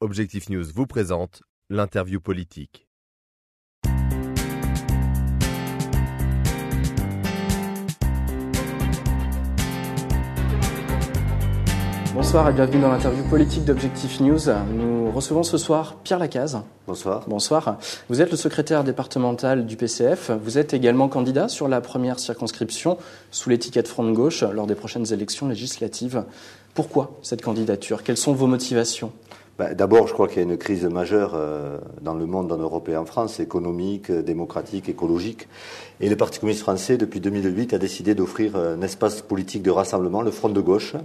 Objectif News vous présente l'interview politique. Bonsoir et bienvenue dans l'interview politique d'Objectif News. Nous recevons ce soir Pierre Lacaze. Bonsoir. Bonsoir. Vous êtes le secrétaire départemental du PCF. Vous êtes également candidat sur la première circonscription sous l'étiquette Front de Gauche lors des prochaines élections législatives. Pourquoi cette candidature? Quelles sont vos motivations? D'abord, je crois qu'il y a une crise majeure dans le monde, en Europe et en France, économique, démocratique, écologique. Et le Parti communiste français, depuis 2008, a décidé d'offrir un espace politique de rassemblement, le Front de Gauche.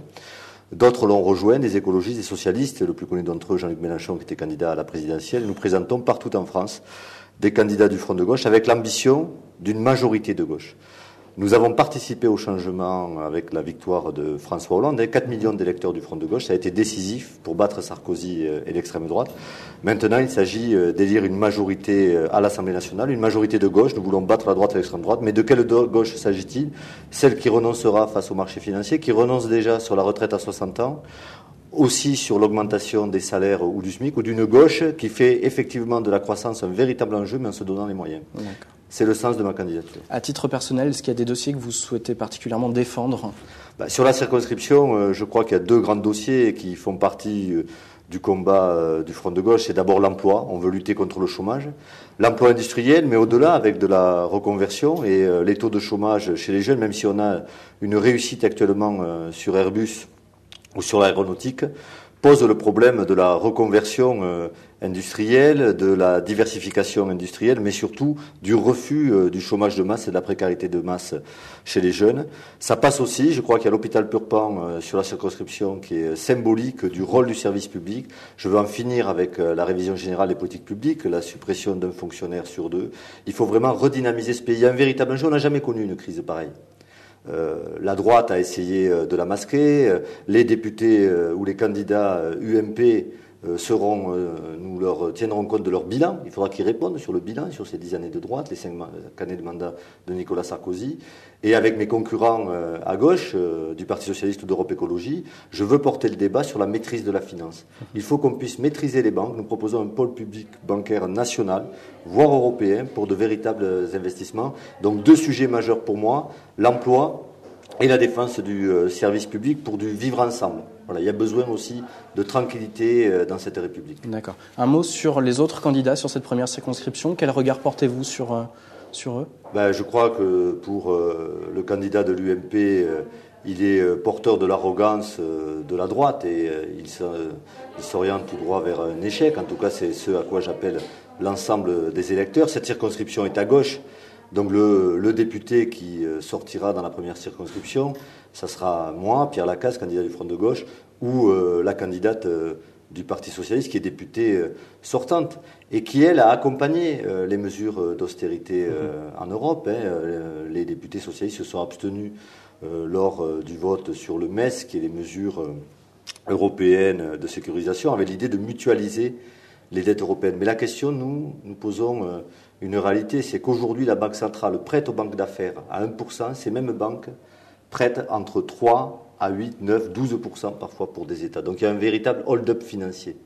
D'autres l'ont rejoint, des écologistes, des socialistes, le plus connu d'entre eux, Jean-Luc Mélenchon, qui était candidat à la présidentielle. Nous présentons partout en France des candidats du Front de Gauche avec l'ambition d'une majorité de gauche. Nous avons participé au changement avec la victoire de François Hollande. 4 millions d'électeurs du Front de Gauche, ça a été décisif pour battre Sarkozy et l'extrême droite. Maintenant, il s'agit d'élire une majorité à l'Assemblée nationale, une majorité de gauche. Nous voulons battre la droite et l'extrême droite. Mais de quelle gauche s'agit-il? Celle qui renoncera face au marché financier, qui renonce déjà sur la retraite à 60 ans, aussi sur l'augmentation des salaires ou du SMIC, ou d'une gauche qui fait effectivement de la croissance un véritable enjeu, mais en se donnant les moyens. D'accord. C'est le sens de ma candidature. À titre personnel, est-ce qu'il y a des dossiers que vous souhaitez particulièrement défendre? Sur la circonscription, je crois qu'il y a deux grands dossiers qui font partie du combat du Front de Gauche. C'est d'abord l'emploi. On veut lutter contre le chômage. L'emploi industriel, mais au-delà, avec de la reconversion et les taux de chômage chez les jeunes, même si on a une réussite actuellement sur Airbus ou sur l'aéronautique, pose le problème de la reconversion industrielle, de la diversification industrielle, mais surtout du refus du chômage de masse et de la précarité de masse chez les jeunes. Ça passe aussi, je crois qu'il y a l'hôpital Purpan sur la circonscription qui est symbolique du rôle du service public. Je veux en finir avec la révision générale des politiques publiques, la suppression d'un fonctionnaire sur deux. Il faut vraiment redynamiser ce pays. Il y a un véritable enjeu, on n'a jamais connu une crise pareille. La droite a essayé de la masquer. Les députés ou les candidats UMP nous leur tiendrons compte de leur bilan. Il faudra qu'ils répondent sur le bilan, sur ces 10 années de droite, les 5 années de mandat de Nicolas Sarkozy. Et avec mes concurrents à gauche, du Parti socialiste ou d'Europe Écologie, je veux porter le débat sur la maîtrise de la finance. Il faut qu'on puisse maîtriser les banques. Nous proposons un pôle public bancaire national, voire européen, pour de véritables investissements. Donc 2 sujets majeurs pour moi, l'emploi et la défense du service public pour du vivre ensemble. Voilà, il y a besoin aussi de tranquillité dans cette République. D'accord. Un mot sur les autres candidats sur cette première circonscription. Quel regard portez-vous sur eux? Je crois que pour le candidat de l'UMP, il est porteur de l'arrogance de la droite et il s'oriente tout droit vers un échec. En tout cas, c'est ce à quoi j'appelle l'ensemble des électeurs. Cette circonscription est à gauche. Donc le député qui sortira dans la première circonscription, ça sera moi, Pierre Lacaze, candidat du Front de Gauche, ou la candidate du Parti socialiste qui est députée sortante et qui, elle, a accompagné les mesures d'austérité en Europe. Les députés socialistes se sont abstenus lors du vote sur le MES, qui est les mesures européennes de sécurisation, avec l'idée de mutualiser les dettes européennes. Mais la question, nous posons une réalité, c'est qu'aujourd'hui, la Banque centrale prête aux banques d'affaires à 1%, ces mêmes banques prêtent entre 3 à 8, 9, 12% parfois pour des États. Donc il y a un véritable hold-up financier.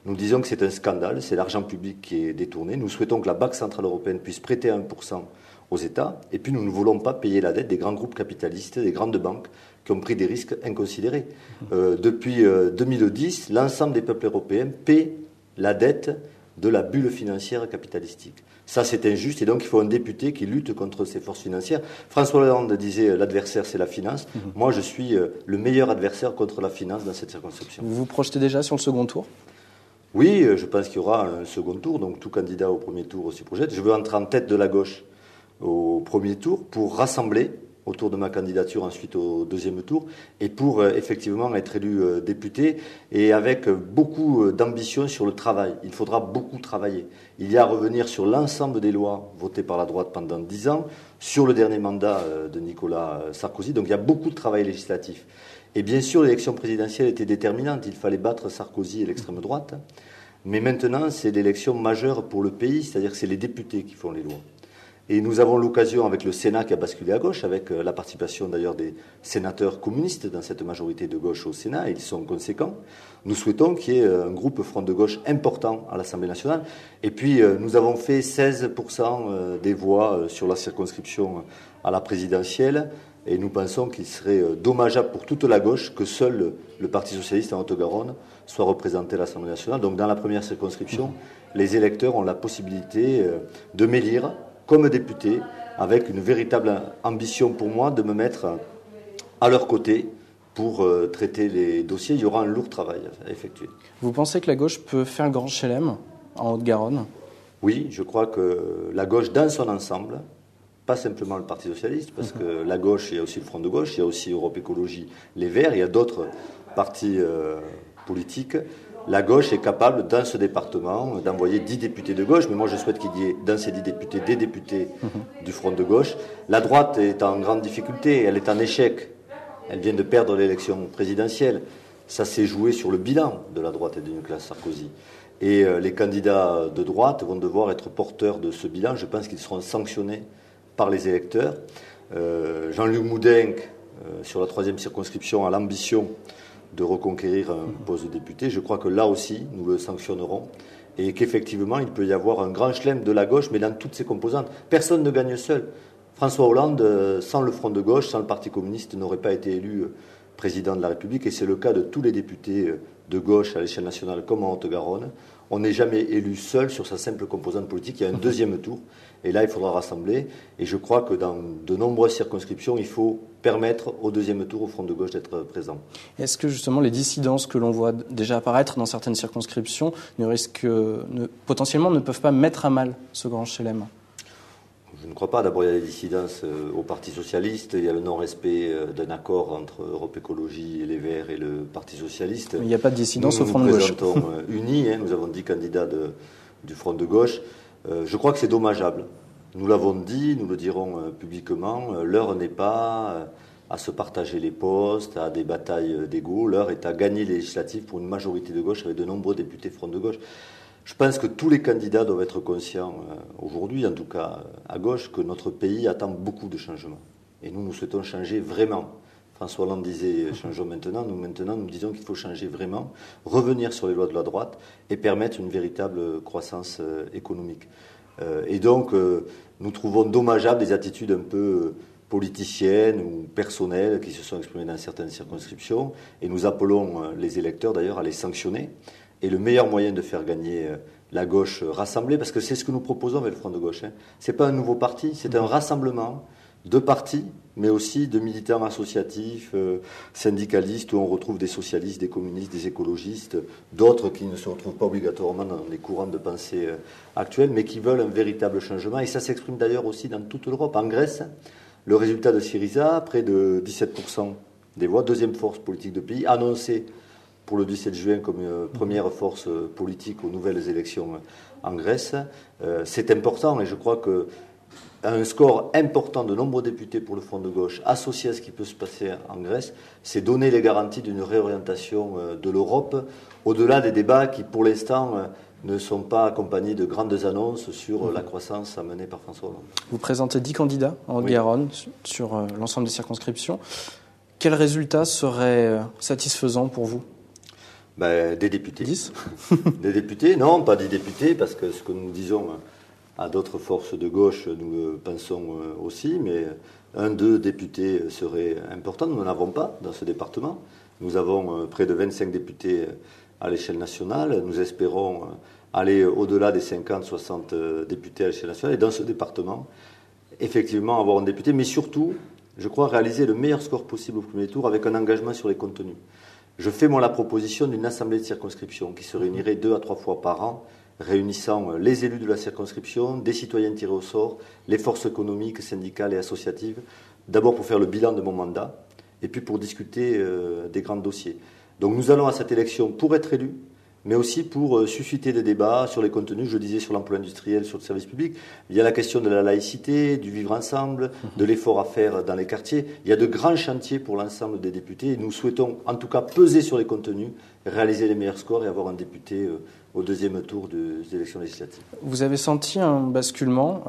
Nous disons que c'est un scandale, c'est l'argent public qui est détourné. Nous souhaitons que la Banque centrale européenne puisse prêter à 1% aux États, et puis nous ne voulons pas payer la dette des grands groupes capitalistes, des grandes banques qui ont pris des risques inconsidérés. Depuis 2010, l'ensemble des peuples européens paient la dette de la bulle financière capitalistique. Ça, c'est injuste, et donc il faut un député qui lutte contre ces forces financières. François Hollande disait l'adversaire, c'est la finance. Moi, je suis le meilleur adversaire contre la finance dans cette circonscription. Vous vous projetez déjà sur le second tour? Oui, je pense qu'il y aura un second tour, donc tout candidat au premier tour s'y projette. Je veux entrer en tête de la gauche au premier tour pour rassembler autour de ma candidature ensuite au deuxième tour et pour effectivement être élu député et avec beaucoup d'ambition sur le travail. Il faudra beaucoup travailler. Il y a à revenir sur l'ensemble des lois votées par la droite pendant 10 ans, sur le dernier mandat de Nicolas Sarkozy. Donc il y a beaucoup de travail législatif. Et bien sûr, l'élection présidentielle était déterminante. Il fallait battre Sarkozy et l'extrême droite. Mais maintenant, c'est l'élection majeure pour le pays, c'est-à-dire que c'est les députés qui font les lois. Et nous avons l'occasion, avec le Sénat qui a basculé à gauche, avec la participation d'ailleurs des sénateurs communistes dans cette majorité de gauche au Sénat, et ils sont conséquents. Nous souhaitons qu'il y ait un groupe front de gauche important à l'Assemblée nationale. Et puis, nous avons fait 16% des voix sur la circonscription à la présidentielle. Et nous pensons qu'il serait dommageable pour toute la gauche que seul le Parti socialiste en Haute-Garonne soit représenté à l'Assemblée nationale. Donc, dans la première circonscription, les électeurs ont la possibilité de m'élire comme député, avec une véritable ambition pour moi de me mettre à leur côté pour traiter les dossiers. Il y aura un lourd travail à effectuer. Vous pensez que la gauche peut faire grand chelem en Haute-Garonne ? Oui, je crois que la gauche dans son ensemble, pas simplement le Parti socialiste, parce que la gauche, il y a aussi le Front de gauche, il y a aussi Europe Écologie, les Verts, il y a d'autres partis politiques. La gauche est capable, dans ce département, d'envoyer 10 députés de gauche, mais moi je souhaite qu'il y ait dans ces 10 députés des députés du Front de gauche. La droite est en grande difficulté, elle est en échec. Elle vient de perdre l'élection présidentielle. Ça s'est joué sur le bilan de la droite et de Nicolas Sarkozy. Et les candidats de droite vont devoir être porteurs de ce bilan. Je pense qu'ils seront sanctionnés par les électeurs. Jean-Luc Moudenc, sur la 3e circonscription, a l'ambition de reconquérir un poste de député. Je crois que là aussi, nous le sanctionnerons et qu'effectivement, il peut y avoir un grand chelem de la gauche, mais dans toutes ses composantes. Personne ne gagne seul. François Hollande, sans le Front de gauche, sans le Parti communiste, n'aurait pas été élu président de la République, et c'est le cas de tous les députés de gauche à l'échelle nationale comme en Haute-Garonne. On n'est jamais élu seul sur sa simple composante politique. Il y a un deuxième tour, et là, il faudra rassembler. Et je crois que dans de nombreuses circonscriptions, il faut permettre au deuxième tour au Front de gauche d'être présent. Est-ce que justement les dissidences que l'on voit déjà apparaître dans certaines circonscriptions potentiellement ne peuvent pas mettre à mal ce grand chelem ? Je ne crois pas. D'abord, il y a les dissidences au Parti socialiste. Il y a le non-respect d'un accord entre Europe Écologie et les Verts et le Parti socialiste. Mais il n'y a pas de dissidence au Front de gauche. gauche. Nous nous présentons unis. Nous avons 10 candidats du Front de gauche. Je crois que c'est dommageable. Nous l'avons dit, nous le dirons publiquement. L'heure n'est pas à se partager les postes, à des batailles d'ego. L'heure est à gagner les législatives pour une majorité de gauche avec de nombreux députés Front de gauche. Je pense que tous les candidats doivent être conscients, aujourd'hui en tout cas à gauche, que notre pays attend beaucoup de changements. Et nous souhaitons changer vraiment. François Hollande disait « changeons maintenant ». Nous disons qu'il faut changer vraiment, revenir sur les lois de la droite et permettre une véritable croissance économique. Et donc, nous trouvons dommageable des attitudes un peu politiciennes ou personnelles qui se sont exprimées dans certaines circonscriptions. Et nous appelons les électeurs d'ailleurs à les sanctionner. Et le meilleur moyen de faire gagner la gauche rassemblée, parce que c'est ce que nous proposons avec le Front de gauche. Ce n'est pas un nouveau parti, c'est un rassemblement de partis, mais aussi de militants associatifs, syndicalistes, où on retrouve des socialistes, des communistes, des écologistes, d'autres qui ne se retrouvent pas obligatoirement dans les courants de pensée actuels, mais qui veulent un véritable changement. Et ça s'exprime d'ailleurs aussi dans toute l'Europe. En Grèce, le résultat de Syriza, près de 17% des voix, deuxième force politique de pays, annoncé pour le 17 juin comme première force politique aux nouvelles élections en Grèce. C'est important, et je crois qu'un score important de nombreux députés pour le Front de gauche, associé à ce qui peut se passer en Grèce, c'est donner les garanties d'une réorientation de l'Europe, au-delà des débats qui, pour l'instant, ne sont pas accompagnés de grandes annonces sur la croissance amenée par François Hollande. Vous présentez 10 candidats en Haute-Garonne sur l'ensemble des circonscriptions. Quels résultats seraient satisfaisants pour vous ? Des députés. 10 Des députés, non, pas des députés, parce que ce que nous disons à d'autres forces de gauche, nous le pensons aussi, mais 1-2 députés serait important. Nous n'en avons pas dans ce département. Nous avons près de 25 députés à l'échelle nationale. Nous espérons aller au-delà des 50-60 députés à l'échelle nationale. Et dans ce département, effectivement, avoir un député, mais surtout, je crois, réaliser le meilleur score possible au premier tour avec un engagement sur les contenus. Je fais, moi, la proposition d'une assemblée de circonscription qui se réunirait 2 à 3 fois par an, réunissant les élus de la circonscription, des citoyens tirés au sort, les forces économiques, syndicales et associatives, d'abord pour faire le bilan de mon mandat, et puis pour discuter des grands dossiers. Donc nous allons à cette élection pour être élus, mais aussi pour susciter des débats sur les contenus, je disais, sur l'emploi industriel, sur le service public. Il y a la question de la laïcité, du vivre ensemble, de l'effort à faire dans les quartiers. Il y a de grands chantiers pour l'ensemble des députés et nous souhaitons en tout cas peser sur les contenus réaliser les meilleurs scores et avoir un député au deuxième tour des élections législatives. Vous avez senti un basculement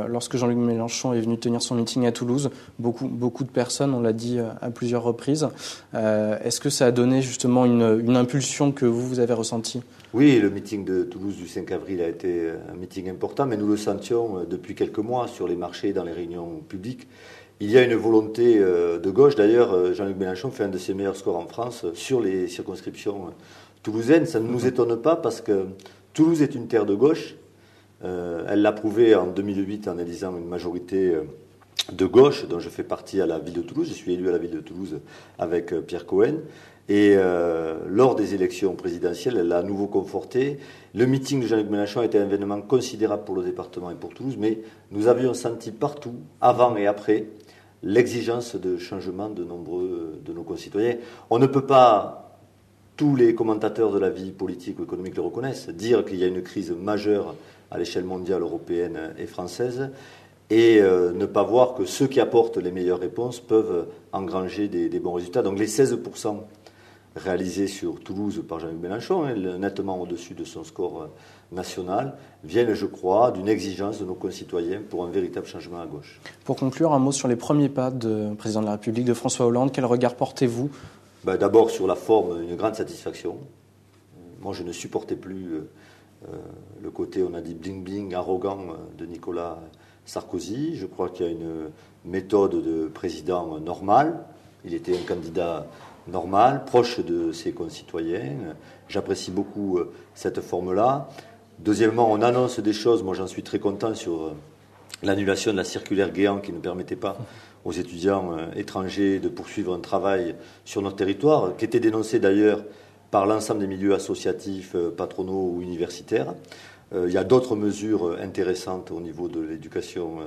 lorsque Jean-Luc Mélenchon est venu tenir son meeting à Toulouse. Beaucoup de personnes, on l'a dit à plusieurs reprises. Est-ce que ça a donné justement une impulsion que vous avez ressentie ? Oui, le meeting de Toulouse du 5 avril a été un meeting important, mais nous le sentions depuis quelques mois sur les marchés, dans les réunions publiques. Il y a une volonté de gauche. D'ailleurs, Jean-Luc Mélenchon fait un de ses meilleurs scores en France sur les circonscriptions toulousaines. Ça ne nous étonne pas parce que Toulouse est une terre de gauche. Elle l'a prouvé en 2008 en élisant une majorité de gauche, dont je fais partie à la ville de Toulouse. Je suis élu à la ville de Toulouse avec Pierre Cohen. Et lors des élections présidentielles, elle l'a à nouveau conforté. Le meeting de Jean-Luc Mélenchon a été un événement considérable pour le département et pour Toulouse, mais nous avions senti partout, avant et après, l'exigence de changement de nombreux de nos concitoyens. On ne peut pas, tous les commentateurs de la vie politique ou économique le reconnaissent, dire qu'il y a une crise majeure à l'échelle mondiale, européenne et française, et ne pas voir que ceux qui apportent les meilleures réponses peuvent engranger des bons résultats. Donc les 16% réalisés sur Toulouse par Jean-Luc Mélenchon, nettement au-dessus de son score national, viennent, je crois, d'une exigence de nos concitoyens pour un véritable changement à gauche. Pour conclure, un mot sur les premiers pas du président de la République, de François Hollande. Quel regard portez-vous ? D'abord, sur la forme, une grande satisfaction. Moi, je ne supportais plus le côté, on a dit, bling-bling, arrogant de Nicolas Sarkozy. Je crois qu'il y a une méthode de président normale. Il était un candidat normal, proche de ses concitoyens. J'apprécie beaucoup cette forme-là. Deuxièmement, on annonce des choses, moi j'en suis très content, sur l'annulation de la circulaire Guéant qui ne permettait pas aux étudiants étrangers de poursuivre un travail sur notre territoire, qui était dénoncé d'ailleurs par l'ensemble des milieux associatifs, patronaux ou universitaires. Il y a d'autres mesures intéressantes au niveau de l'éducation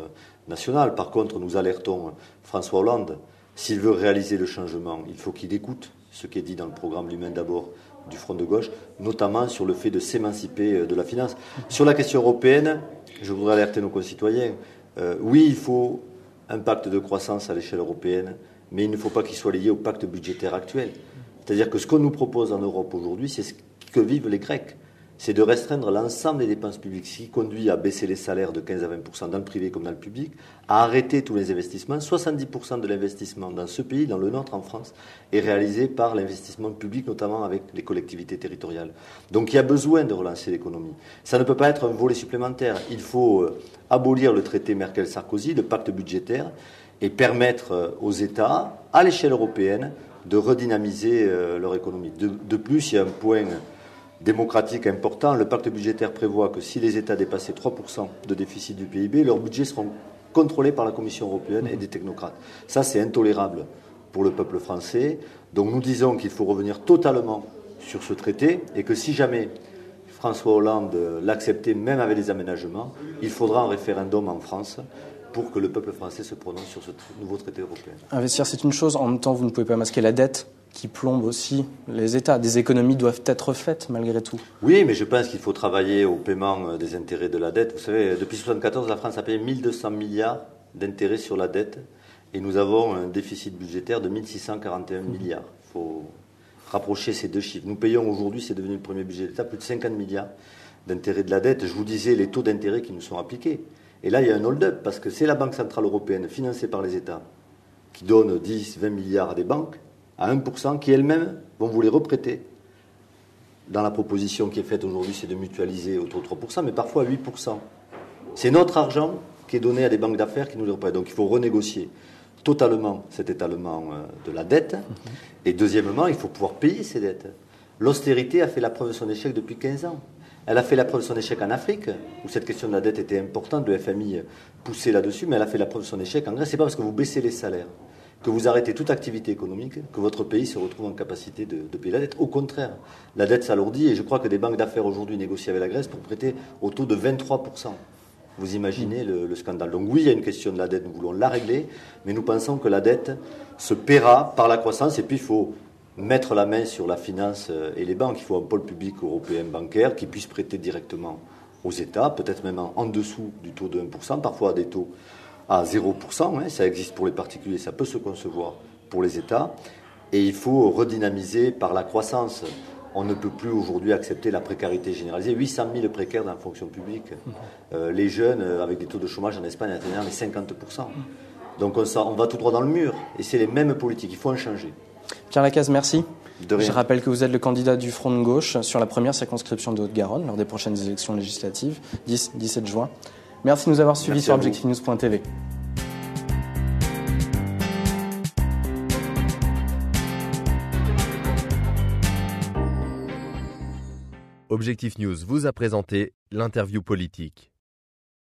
nationale. Par contre, nous alertons François Hollande. S'il veut réaliser le changement, il faut qu'il écoute ce qui est dit dans le programme L'Humain d'abord du Front de gauche, notamment sur le fait de s'émanciper de la finance. Sur la question européenne, je voudrais alerter nos concitoyens. Oui, il faut un pacte de croissance à l'échelle européenne, mais il ne faut pas qu'il soit lié au pacte budgétaire actuel. C'est-à-dire que ce qu'on nous propose en Europe aujourd'hui, c'est ce que vivent les Grecs. C'est de restreindre l'ensemble des dépenses publiques, ce qui conduit à baisser les salaires de 15 à 20% dans le privé comme dans le public, à arrêter tous les investissements. 70% de l'investissement dans ce pays, dans le nôtre en France, est réalisé par l'investissement public, notamment avec les collectivités territoriales. Donc il y a besoin de relancer l'économie. Ça ne peut pas être un volet supplémentaire. Il faut abolir le traité Merkel-Sarkozy, le pacte budgétaire, et permettre aux États, à l'échelle européenne, de redynamiser leur économie. De plus, il y a un point démocratique important. Le pacte budgétaire prévoit que si les États dépassaient 3% de déficit du PIB, leurs budgets seront contrôlés par la Commission européenne et des technocrates. Ça, c'est intolérable pour le peuple français. Donc nous disons qu'il faut revenir totalement sur ce traité et que si jamais François Hollande l'acceptait, même avec des aménagements, il faudra un référendum en France pour que le peuple français se prononce sur ce nouveau traité européen. Investir, c'est une chose. En même temps, vous ne pouvez pas masquer la dette qui plombe aussi les États. Des économies doivent être faites, malgré tout. Oui, mais je pense qu'il faut travailler au paiement des intérêts de la dette. Vous savez, depuis 1974, la France a payé 1200 milliards d'intérêts sur la dette et nous avons un déficit budgétaire de 1641 milliards. Il faut rapprocher ces deux chiffres. Nous payons aujourd'hui, c'est devenu le premier budget de l'État, plus de 50 milliards d'intérêts de la dette. Je vous disais les taux d'intérêt qui nous sont appliqués. Et là, il y a un hold-up, parce que c'est la Banque Centrale Européenne, financée par les États, qui donne 10, 20 milliards à des banques, à 1%, qui elles-mêmes vont vous les reprêter. Dans la proposition qui est faite aujourd'hui, c'est de mutualiser autour de 3%, mais parfois à 8%. C'est notre argent qui est donné à des banques d'affaires qui nous les reprêtent. Donc il faut renégocier totalement cet étalement de la dette. Et deuxièmement, il faut pouvoir payer ces dettes. L'austérité a fait la preuve de son échec depuis 15 ans. Elle a fait la preuve de son échec en Afrique, où cette question de la dette était importante, le FMI poussait là-dessus, mais elle a fait la preuve de son échec en Grèce. Ce n'est pas parce que vous baissez les salaires, que vous arrêtez toute activité économique, que votre pays se retrouve en capacité de payer la dette. Au contraire, la dette s'alourdit, et je crois que des banques d'affaires aujourd'hui négocient avec la Grèce pour prêter au taux de 23%. Vous imaginez le scandale. Donc oui, il y a une question de la dette, nous voulons la régler, mais nous pensons que la dette se paiera par la croissance, et puis il faut mettre la main sur la finance et les banques. Il faut un pôle public européen bancaire qui puisse prêter directement aux États, peut-être même en dessous du taux de 1%, parfois à des taux à 0%. Ça existe pour les particuliers, ça peut se concevoir pour les États. Et il faut redynamiser par la croissance On ne peut plus aujourd'hui accepter la précarité généralisée. 800 000 précaires dans la fonction publique. Les jeunes, avec des taux de chômage en Espagne, atteignent les 50%. Donc on va tout droit dans le mur. Et c'est les mêmes politiques. Il faut en changer. Pierre Lacaze, merci. De rien. Je rappelle que vous êtes le candidat du Front de gauche sur la première circonscription de Haute-Garonne lors des prochaines élections législatives, 10-17 juin. Merci de nous avoir suivis sur objectivenews.tv. Objectif News vous a présenté l'interview politique.